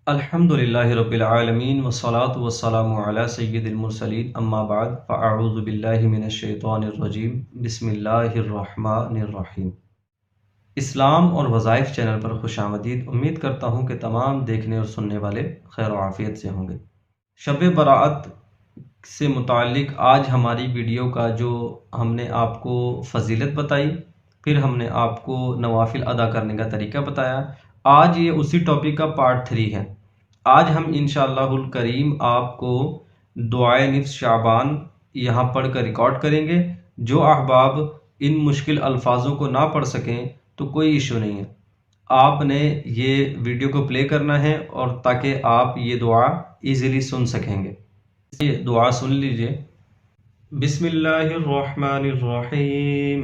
الحمدللہ رب العالمین والصلاة والسلام علی سید المرسلین اما بعد فاعوذ باللہ من الشیطان الرجیم بسم اللہ الرحمن الرحیم۔ اسلام اور وظائف چینل پر خوش آمدید۔ امید کرتا ہوں کہ تمام دیکھنے اور سننے والے خیر و عافیت سے ہوں گے۔ شب برأت سے متعلق آج ہماری ویڈیو کا جو ہم نے آپ کو فضیلت بتائی، پھر ہم نے آپ کو نوافل ادا کرنے کا طریقہ بتایا، آج یہ اسی ٹاپک کا پارٹ 3 ہے۔ آج ہم انشاءاللہ الکریم آپ کو دعائے نصف شعبان یہاں پڑھ کر ریکارڈ کریں گے۔ جو احباب ان مشکل الفاظوں کو نہ پڑھ سکیں تو کوئی ایشو نہیں ہے، آپ نے یہ ویڈیو کو پلے کرنا ہے اور تاکہ آپ یہ دعا ایزیلی سن سکیں گے۔ یہ دعا سن لیجئے۔ بسم اللہ الرحمن الرحیم۔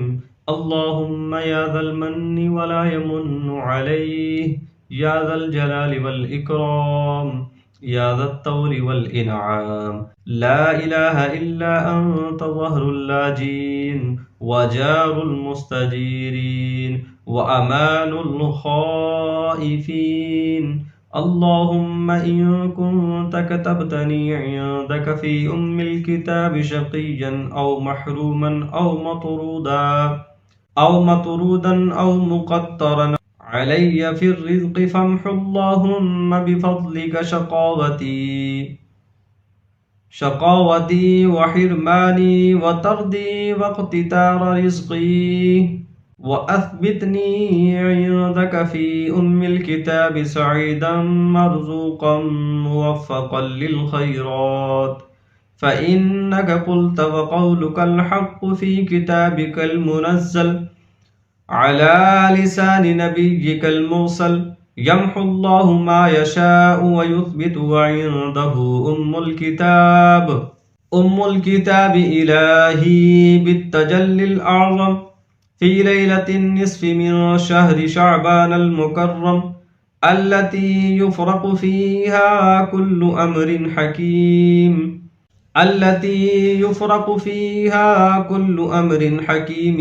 اللہم یا ذا المن ولا یمن علیہ، یا ذا الجلال والاکرام، یا ذا الطول والانعام، لا الہ الا انت ظہر اللاجین وجار المستجیرین وامان الخائفین۔ اللهم إن كنت كتبتني عندك في الكتاب شقيا أو محروما أو مطرودا أو مقترا علي في الرزق فامح اللهم بفضلك شقاوتي وحرماني وطردي واقتتار رزقي، وأثبتني عندك في الكتاب سعيدا مرزوقا موفقا للخيرات، فإنك قلت وقولك الحق في كتابك المنزل على لسان نبيك المرسل، يمحو الله ما يشاء ويثبت وعنده أم الكتاب إلهي بالتجلي الأعظم في ليلة النصف من شهر شعبان المكرم التي يفرق فيها كل أمر حكيم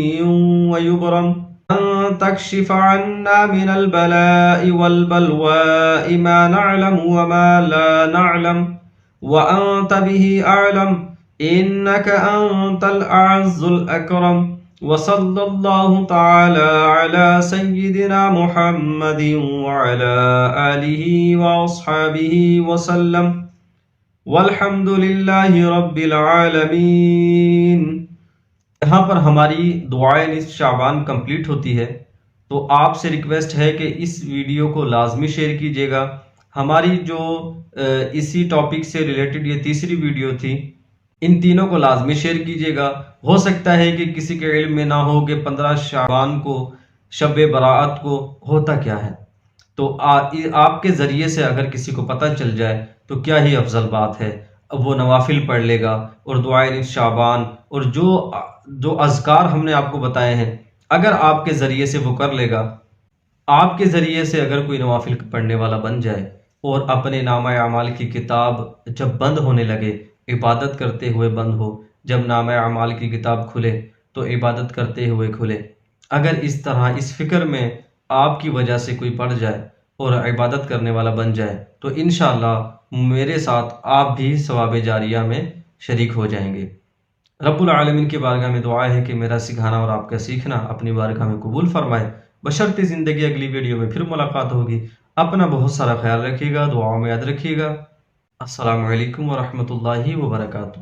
ويبرم، أن تكشف عنا من البلاء والبلواء ما نعلم وما لا نعلم، وأنت به أعلم، إنك أنت الأعز الأكرم، وصلى الله تعالى على سيدنا محمد وعلى آله وأصحابه وسلم، والحمد لله رب العالمين۔ یہاں پر ہماری دعائے نصف شعبان کمپلیٹ ہوتی ہے، تو آپ سے ریکویسٹ ہے کہ اس ویڈیو کو لازمی شیئر کیجیے گا۔ ہماری جو اسی ٹاپک سے ریلیٹڈ یہ تیسری ویڈیو تھی، ان تینوں کو لازمی شیئر کیجیے گا۔ ہو سکتا ہے کہ کسی کے علم میں نہ ہو کہ 15 شعبان کو شب برأت کو ہوتا کیا ہے، تو آپ کے ذریعے سے اگر کسی کو پتہ چل جائے تو کیا ہی افضل بات ہے، وہ نوافل پڑھ لے گا اور دعائے نصف شعبان اور جو اذکار ہم نے آپ کو بتائے ہیں اگر آپ کے ذریعے سے وہ کر لے گا، آپ کے ذریعے سے اگر کوئی نوافل پڑھنے والا بن جائے اور اپنے نامہ اعمال کی کتاب جب بند ہونے لگے، عبادت کرتے ہوئے بند ہو، جب نامہ اعمال کی کتاب کھلے تو عبادت کرتے ہوئے کھلے، اگر اس طرح اس فکر میں آپ کی وجہ سے کوئی پڑ جائے اور عبادت کرنے والا بن جائے تو انشاءاللہ میرے ساتھ آپ بھی ثواب جاریہ میں شریک ہو جائیں گے۔ رب العالمین کی بارگاہ میں دعا ہے کہ میرا سکھانا اور آپ کا سیکھنا اپنی بارگاہ میں قبول فرمائے۔ بشرط زندگی اگلی ویڈیو میں پھر ملاقات ہوگی۔ اپنا بہت سارا خیال رکھیے گا، دعاؤں میں یاد رکھیے گا۔ السلام علیکم ورحمۃ اللہ وبرکاتہ۔